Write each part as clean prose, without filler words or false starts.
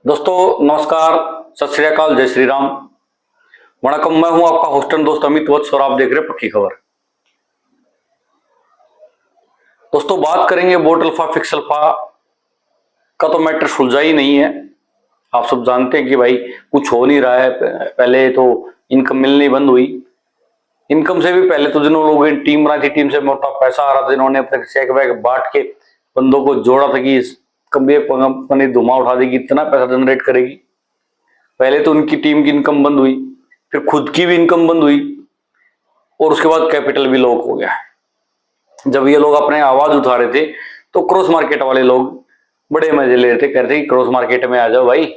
दोस्तों नमस्कार, सत श्री अकाल, जय श्री राम, वणकम। मैं हूं आपका होस्टन दोस्त अमित वत्स और आप देख रहे हैं पक्की खबर। दोस्तों बात करेंगे बोट अल्फा फिक्स अल्फा का, तो मैटर सुलझा ही नहीं है। आप सब जानते हैं कि भाई कुछ हो नहीं रहा है। पहले तो इनकम मिलनी बंद हुई। इनकम से भी पहले तो जिन लोगों की टीम बनाई थी, टीम से मोटा पैसा आ रहा था, जिन्होंने अपने चेक बैग बांट के बंदों को जोड़ा था कि कंपनी धुआं उठा देगी, इतना पैसा जनरेट करेगी। पहले तो उनकी टीम की इनकम बंद हुई, फिर खुद की भी इनकम बंद हुई और उसके बाद कैपिटल भी लॉक हो गया। जब ये लोग अपने आवाज उठा रहे थे तो क्रॉस मार्केट वाले लोग बड़े मजे ले रहे थे, कहते कि क्रॉस मार्केट में आ जाओ भाई।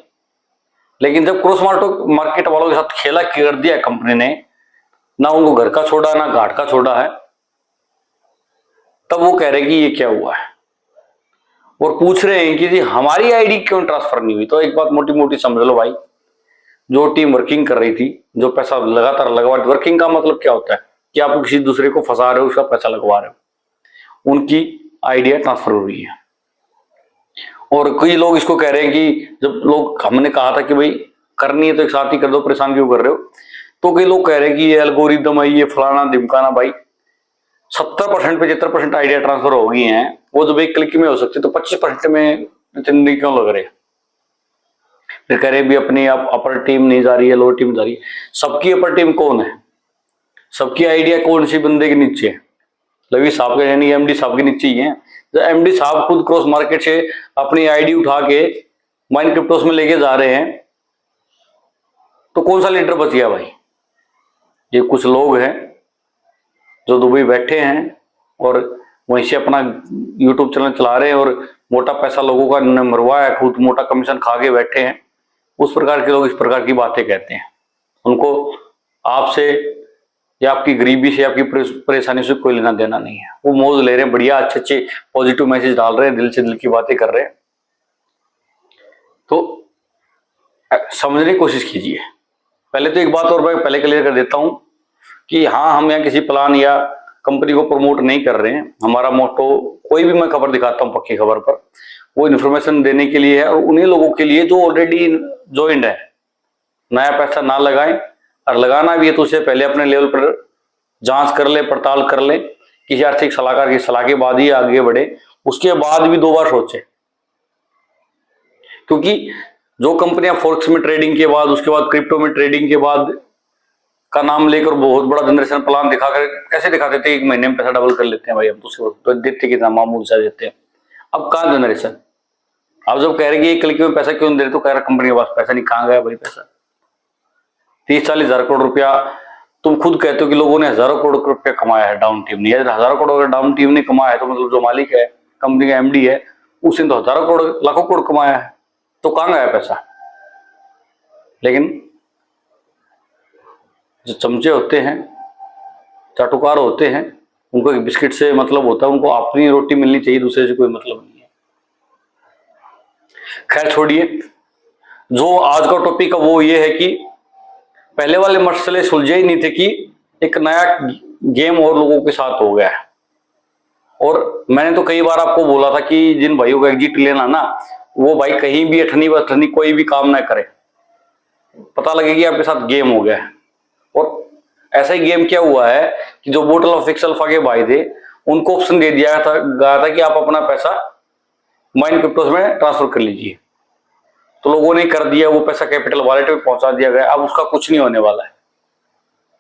लेकिन जब क्रॉस मार्केट वालों के साथ खेला कर दिया कंपनी ने, ना उनको घर का छोड़ा ना घाट का छोड़ा है, तब वो कह रहे कि ये क्या हुआ है और पूछ रहे हैं कि जी हमारी आईडी क्यों ट्रांसफर नहीं हुई। तो एक बात मोटी मोटी समझ लो भाई, जो टीम वर्किंग कर रही थी, जो पैसा लगातार लगवा, वर्किंग का मतलब क्या होता है कि आप किसी दूसरे को फंसा रहे हो, उसका पैसा लगवा रहे हो, उनकी आइडिया ट्रांसफर हो रही है। और कई लोग इसको कह रहे हैं कि जब लोग, हमने कहा था कि भाई करनी है तो एक साथ ही कर दो, परेशान क्यों कर रहे हो। तो कई लोग कह रहे हैं कि ये एल्गोरिदम है, ये फलाना ढिमकाना। भाई 70% 75% आइडिया ट्रांसफर हो गई हैं, वो जब एक क्लिक में हो सकती है, तो 25% में इतनी क्यों लग रहे हैं। फिर कह रहे भी अपनी अपर टीम नहीं जा रही है, लोअर टीम जा रही है। सबकी अपर टीम कौन है, सबकी आइडिया कौन सी बंदे के नीचे है? लवी साहब के, यानी एमडी साहब के नीचे ही है। जब एमडी साहब खुद क्रॉस मार्केट से अपनी आईडी उठा के माइन क्रिप्टोस में लेके जा रहे हैं, तो कौन सा लीडर बच गया भाई? ये कुछ लोग हैं जो दुबई बैठे हैं और वहीं से अपना यूट्यूब चैनल चला रहे हैं और मोटा पैसा लोगों का मरवाया, खुद मोटा कमीशन खा के बैठे हैं। उस प्रकार के लोग इस प्रकार की बातें कहते हैं। उनको आपसे या आपकी गरीबी से, आपकी परेशानी से कोई लेना देना नहीं है। वो मौज ले रहे हैं, बढ़िया अच्छे अच्छे पॉजिटिव मैसेज डाल रहे हैं, दिल से दिल की बातें कर रहे हैं। तो समझने की कोशिश कीजिए। पहले तो एक बात और मैं पहले क्लियर कर देता हूं कि हाँ, हम यहाँ किसी प्लान या कंपनी को प्रमोट नहीं कर रहे हैं। हमारा मोटो, कोई भी मैं खबर दिखाता हूँ पक्की खबर पर, वो इन्फॉर्मेशन देने के लिए है और उन्हीं लोगों के लिए जो ऑलरेडी ज्वाइंट है। नया पैसा ना लगाएं, और लगाना भी है तो उसे पहले अपने लेवल पर जांच कर ले, पड़ताल कर ले, किसी आर्थिक सलाहकार की सलाह के बाद ही आगे बढ़े। उसके बाद भी 2 बार सोचे, क्योंकि जो कंपनियां फॉरेक्स में ट्रेडिंग के बाद, उसके बाद क्रिप्टो में ट्रेडिंग के बाद का नाम लेकर बहुत बड़ा जनरेशन प्लान दिखाकर कैसे दिखाते थे, 1 महीने में पैसा डबल कर लेते हैं भाई, हम तो देते कितना मामूल सा देते हैं। अब कहाँ जनरेशन? अब जब कह रहे कि 1 क्लिक में पैसा क्यों दे रहे, तो कह रहा कंपनी के पास पैसा नहीं, कहाँ गया भाई पैसा? 30-40 हजार करोड़ रुपया तुम खुद कहते हो कि लोगों ने हजारों करोड़ रुपया कमाया है, डाउन टीम ने। यदि हजारों करोड़ अगर डाउन टीम ने कमाया है, तो मतलब जो मालिक है, कंपनी का एमडी है, उसने तो हजारों करोड़, लाखों करोड़ कमाया है। तो कहाँ गया पैसा? लेकिन जो चमचे होते हैं, चाटुकार होते हैं, उनको एक बिस्किट से मतलब होता है, उनको अपनी रोटी मिलनी चाहिए, दूसरे से कोई मतलब नहीं है। खैर छोड़िए, जो आज का टॉपिक है वो ये है कि पहले वाले मसले सुलझे ही नहीं थे कि एक नया गेम और लोगों के साथ हो गया है। और मैंने तो कई बार आपको बोला था कि जिन भाइयों का एग्जिट लेना ना, वो भाई कहीं भी अठनी बठनी कोई भी काम ना करे, पता लगेगी आपके साथ गेम हो गया है। और ऐसा ही गेम क्या हुआ है कि जो बोट अल्फा फिक्स अल्फा के भाई थे, उनको ऑप्शन दे दिया गया था कि आप अपना पैसा माइन क्रिप्टोस में ट्रांसफर कर लीजिए। तो लोगों ने कर दिया, वो पैसा कैपिटल वॉलेट में पहुंचा दिया गया। अब उसका कुछ नहीं होने वाला है,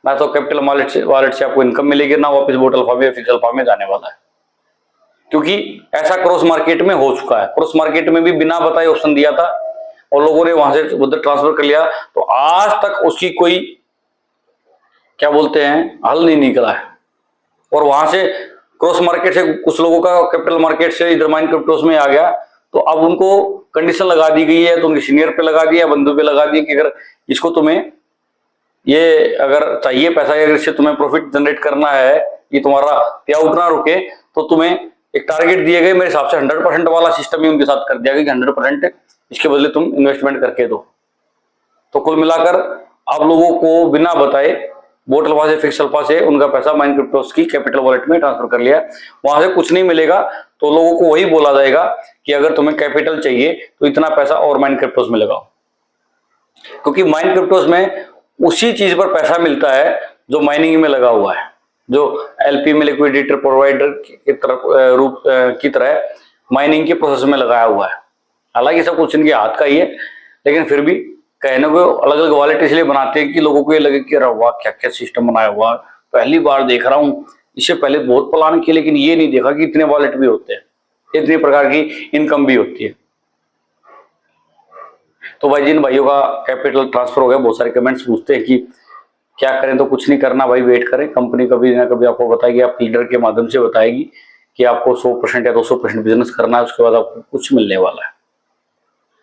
ना तो कैपिटल वॉलेट से आपको इनकम मिलेगी, ना वापस बोट अल्फा में फिक्स अल्फा में जाने वाला है। क्योंकि ऐसा क्रॉस मार्केट में हो चुका है। क्रॉस मार्केट में भी बिना बताए ऑप्शन दिया था और लोगों ने वहां से उधर ट्रांसफर कर लिया, तो आज तक उसकी कोई, क्या बोलते हैं, हल नहीं निकला है। और वहां से क्रॉस मार्केट से कुछ लोगों का कैपिटल मार्केट से इधर माइन क्रिप्टोस में आ गया, तो अब उनको कंडीशन लगा दी गई है, तो उनके सीनियर पे लगा दिया, बंधु पे लगा दिया कि अगर इसको तुम्हें ये अगर चाहिए पैसा, अगर इससे तुम्हें प्रॉफिट जनरेट करना है, ये तुम्हारा पे आउट ना रुके, तो तुम्हें एक टारगेट दिए गए। मेरे हिसाब से 100% वाला सिस्टम ही उनके साथ कर दिया गया कि 100% इसके बदले तुम इन्वेस्टमेंट करके दो। तो कुल मिलाकर आप लोगों को बिना बताए बोट अल्फा से, फिक्स अल्फा से उनका पैसा माइन क्रिप्टोस की कैपिटल वॉलेट में ट्रांसफर कर लिया। वहां से कुछ नहीं मिलेगा, तो लोगों को वही बोला जाएगा कि अगर तुम्हें कैपिटल चाहिए तो इतना पैसा और माइन क्रिप्टोस में लगाओ, क्योंकि माइन क्रिप्टोस में उसी चीज पर पैसा मिलता है जो माइनिंग में लगा हुआ है, जो एलपी में लिक्विडिटी प्रोवाइडर की तरफ रूप की तरह माइनिंग के प्रोसेस में लगाया हुआ है। हालांकि सब कुछ इनके हाथ का ही है, लेकिन फिर भी कहने को अलग अलग वॉलेट इसलिए बनाते हैं कि लोगों को ये लगे कि अरे वाह क्या क्या सिस्टम बनाया हुआ, पहली बार देख रहा हूँ। इससे पहले बहुत प्लान किए, लेकिन ये नहीं देखा कि इतने वॉलेट भी होते हैं, इतनी प्रकार की इनकम भी होती है। तो भाई जिन भाइयों का कैपिटल ट्रांसफर हो गया, बहुत सारे कमेंट्स पूछते हैं कि क्या करें, तो कुछ नहीं करना भाई, वेट करें। कंपनी कभी ना कभी आपको बताएगी, आप लीडर के माध्यम से बताएगी कि आपको 100% या 200% बिजनेस करना है, उसके बाद आपको कुछ मिलने वाला है।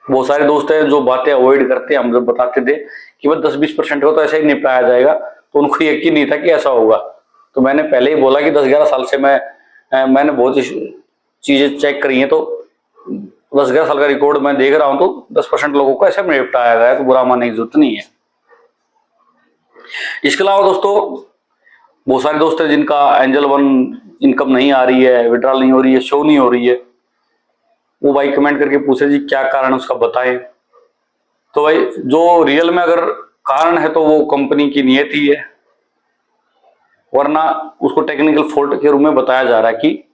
बहुत सारे दोस्त हैं जो बातें अवॉइड करते हैं। हम जब बताते थे कि बस 10-20% को तो ऐसे ही निपटाया जाएगा, तो उनको यकीन नहीं था कि ऐसा होगा। तो मैंने पहले ही बोला कि 10-11 साल से मैंने बहुत चीजें चेक करी हैं, तो 10-11 साल का रिकॉर्ड मैं देख रहा हूं, तो 10% लोगों को ऐसे में निपटाया गया है, तो बुरा मानने की जरूरत नहीं है। इसके अलावा दोस्तों बहुत सारे दोस्त हैं जिनका एंजल वन इनकम नहीं आ रही है, विड्रॉल नहीं हो रही है, शो नहीं हो रही है, वो भाई कमेंट करके पूछे जी क्या कारण उसका बताएं। तो भाई जो रियल में अगर कारण है तो वो कंपनी की नियति है, वरना उसको टेक्निकल फॉल्ट के रूप में बताया जा रहा है कि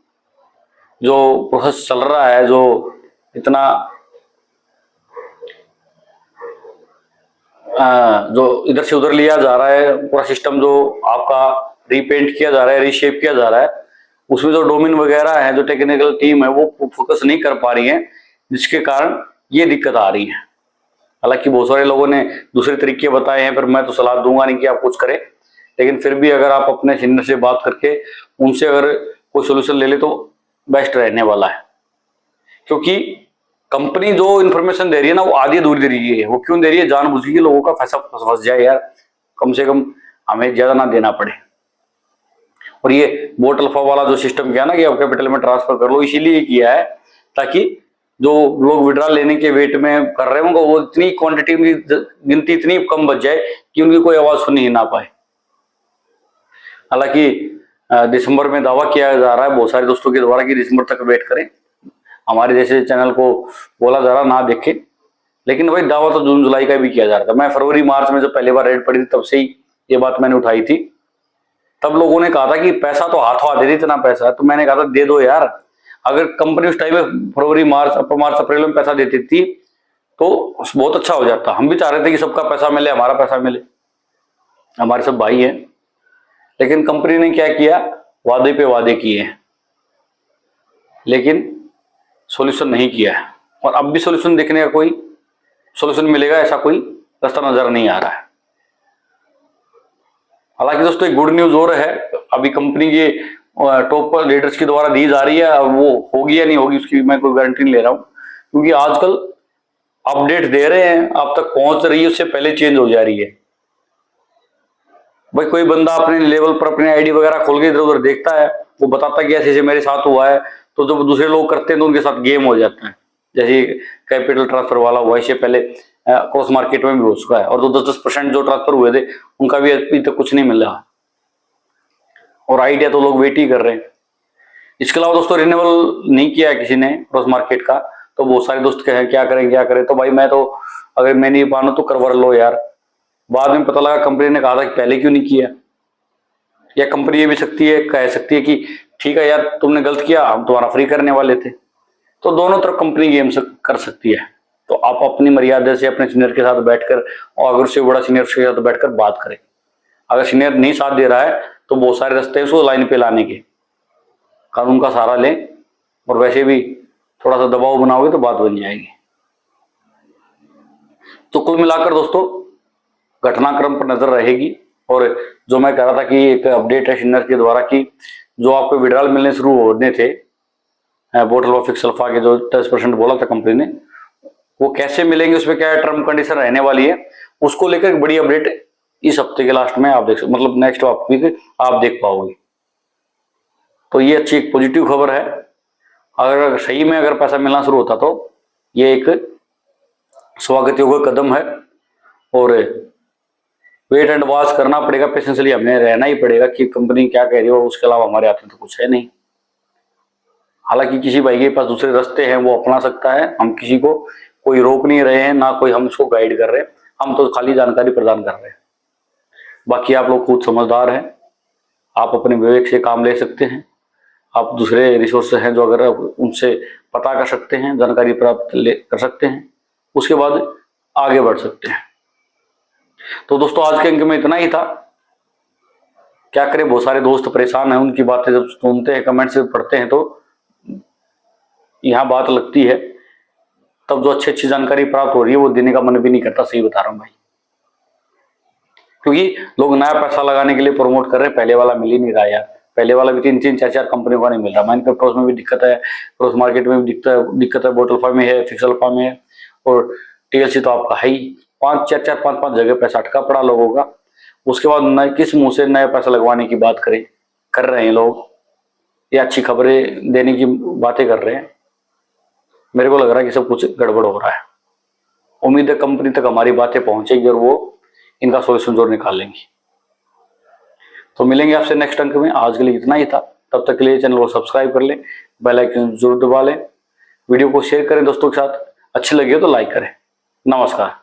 जो प्रोसेस चल रहा है, जो इतना जो इधर से उधर लिया जा रहा है, पूरा सिस्टम जो आपका रीपेंट किया जा रहा है, रीशेप किया जा रहा है, उसमें जो डोमेन वगैरह है, जो टेक्निकल टीम है, वो फोकस नहीं कर पा रही है, जिसके कारण ये दिक्कत आ रही है। हालांकि बहुत सारे लोगों ने दूसरे तरीके बताए हैं, पर मैं तो सलाह दूंगा नहीं कि आप कुछ करें, लेकिन फिर भी अगर आप अपने सीनियर से बात करके उनसे अगर कोई सोल्यूशन ले ले तो बेस्ट रहने वाला है। क्योंकि कंपनी जो इन्फॉर्मेशन दे रही है ना, वो आधी अधूरी दे रही है। वो क्यों दे रही है? जानबूझ के लोगों का पैसा फंस जाए यार, कम से कम हमें ज्यादा ना देना पड़े। और ये बोट अल्फा वाला जो सिस्टम किया ना कि आप कैपिटल में ट्रांसफर कर लो, इसीलिए किया है ताकि जो लोग विड्रॉल लेने के वेट में कर रहे होंगे, वो इतनी क्वांटिटी में गिनती इतनी कम बच जाए कि उनकी कोई आवाज सुनी ही ना पाए। हालांकि दिसंबर में दावा किया जा रहा है बहुत सारे दोस्तों के द्वारा कि दिसंबर तक वेट करें, हमारे जैसे चैनल को बोला जा रहा ना देखे, लेकिन भाई दावा तो जून जुलाई का भी किया जा रहा था। मैं फरवरी मार्च में जब पहली बार रेड पड़ी थी तब से ही ये बात मैंने उठाई थी। तब लोगों ने कहा था कि पैसा तो हाथों हाथ दे दी, इतना पैसा, तो मैंने कहा था दे दो यार। अगर कंपनी उस टाइम में फरवरी मार्च अप्रैल में पैसा देती थी तो बहुत अच्छा हो जाता। हम भी चाह रहे थे कि सबका पैसा मिले, हमारा पैसा मिले, हमारे सब भाई हैं। लेकिन कंपनी ने क्या किया, वादे पे वादे किए हैं, लेकिन सॉल्यूशन नहीं किया है। और अब भी सॉल्यूशन देखने का कोई सॉल्यूशन मिलेगा ऐसा कोई रास्ता नजर नहीं आ रहा है। हालांकि दोस्तों एक गुड न्यूज और है, अभी कंपनी के टॉप लीडर्स के द्वारा दी जा रही है। अब वो होगी या नहीं होगी उसकी मैं कोई गारंटी नहीं ले रहा हूं, क्योंकि आजकल अपडेट दे रहे हैं, आप तक पहुंच रही है, उससे पहले चेंज हो जा रही है। भाई कोई बंदा अपने लेवल पर अपने आईडी वगैरह खोल के इधर उधर देखता है, वो बताता है कि ऐसे ऐसे मेरे साथ हुआ है, तो जब दूसरे लोग करते हैं तो उनके साथ गेम हो जाता है। जैसे कैपिटल ट्रांसफर वाला हुआ, इससे पहले क्रॉस मार्केट में भी हो चुका है, और जो 10% जो ट्रांसफर हुए थे उनका भी अभी तक कुछ नहीं मिला, और आइडिया तो लोग वेट ही कर रहे हैं। इसके अलावा दोस्तों रिन्यूअल नहीं किया है किसी ने क्रॉस मार्केट का, तो बहुत सारे दोस्त कहे क्या करें क्या करें। तो भाई मैं तो अगर मैं नहीं मानू तो करवा लो यार। बाद में पता लगा कंपनी ने कहा था कि पहले क्यों नहीं किया, या कंपनी ये भी सकती है, कह सकती है कि ठीक है यार तुमने गलत किया, हम तुम्हारा फ्री करने वाले थे। तो दोनों तरफ कंपनी गेम कर सकती है। तो आप अपनी मर्यादा से अपने सीनियर के साथ बैठकर, और अगर उससे बड़ा सीनियर के साथ बैठकर बात करें। अगर सीनियर नहीं साथ दे रहा है तो बहुत सारे रास्ते हैं उसको लाइन पे लाने के, कानून का सहारा लें, और वैसे भी थोड़ा सा दबाव बनाओगे तो बात बन जाएगी। तो कुल मिलाकर दोस्तों घटनाक्रम पर नजर रहेगी। और जो मैं कह रहा था कि एक अपडेट है सीनियर के द्वारा कि जो आपको विड्रॉल मिलने शुरू होने थे बोट अल्फा फिक्स अल्फा के, जो 10% बोला था कंपनी ने, वो कैसे मिलेंगे, उसमें क्या टर्म कंडीशन रहने वाली है, उसको लेकर एक बड़ी अपडेट इस हफ्ते के लास्ट में आप देख, मतलब नेक्स्ट वीक आप देख पाओगे। तो ये अच्छी एक पॉजिटिव खबर है। अगर सही में अगर पैसा मिलना शुरू होता तो ये एक स्वागत योग्य कदम है, और वेट एंड वॉच करना पड़ेगा, पेशेंसली हमें रहना ही पड़ेगा कि कंपनी क्या कह रही हो, उसके अलावा हमारे हाथ में तो कुछ है नहीं। हालांकि किसी भाई के पास दूसरे रास्ते हैं वो अपना सकता है, हम किसी को कोई रोक नहीं रहे हैं, ना कोई हम उसको गाइड कर रहे हैं, हम तो खाली जानकारी प्रदान कर रहे हैं। बाकी आप लोग खुद समझदार हैं, आप अपने विवेक से काम ले सकते हैं। आप दूसरे रिसोर्स हैं जो अगर उनसे पता कर सकते हैं, जानकारी प्राप्त कर सकते हैं, उसके बाद आगे बढ़ सकते हैं। तो दोस्तों आज के अंक में इतना ही था। क्या करें, बहुत सारे दोस्त परेशान हैं, उनकी बातें जब सुनते हैं, कमेंट से पढ़ते हैं तो यहाँ बात लगती है, तब जो अच्छी जानकारी प्राप्त हो रही है वो देने का मन भी नहीं करता। सही बता रहा हूँ भाई, क्योंकि लोग नया पैसा लगाने के लिए प्रमोट कर रहे हैं, पहले वाला मिल ही नहीं रहा यार। पहले वाला भी 3-3, 4-4 कंपनियों का नहीं मिल रहा। माइनक्राफ्ट हाउस में भी दिक्कत है, क्रॉस मार्केट में भी दिक्कत है, बोटल फार्म में है, फिक्सल फार्म में है, और टीएलसी तो आपका है ही। 5-4-4, 5-5 जगह पैसा अटका पड़ा लोगों का। उसके बाद नए किस मुंह से नया पैसा लगवाने की बात करें, कर रहे हैं लोग, या अच्छी खबरें देने की बातें कर रहे हैं। मेरे को लग रहा है कि सब कुछ गड़बड़ हो रहा है। उम्मीद है कंपनी तक हमारी बातें पहुंचेगी और वो इनका सॉल्यूशन जरूर निकाल लेंगी। तो मिलेंगे आपसे नेक्स्ट अंक में। आज के लिए इतना ही था, तब तक के लिए चैनल को सब्सक्राइब कर लें, बेल आइकन जरूर दबा लें, वीडियो को शेयर करें दोस्तों के साथ, अच्छी लगी हो तो लाइक करें। नमस्कार।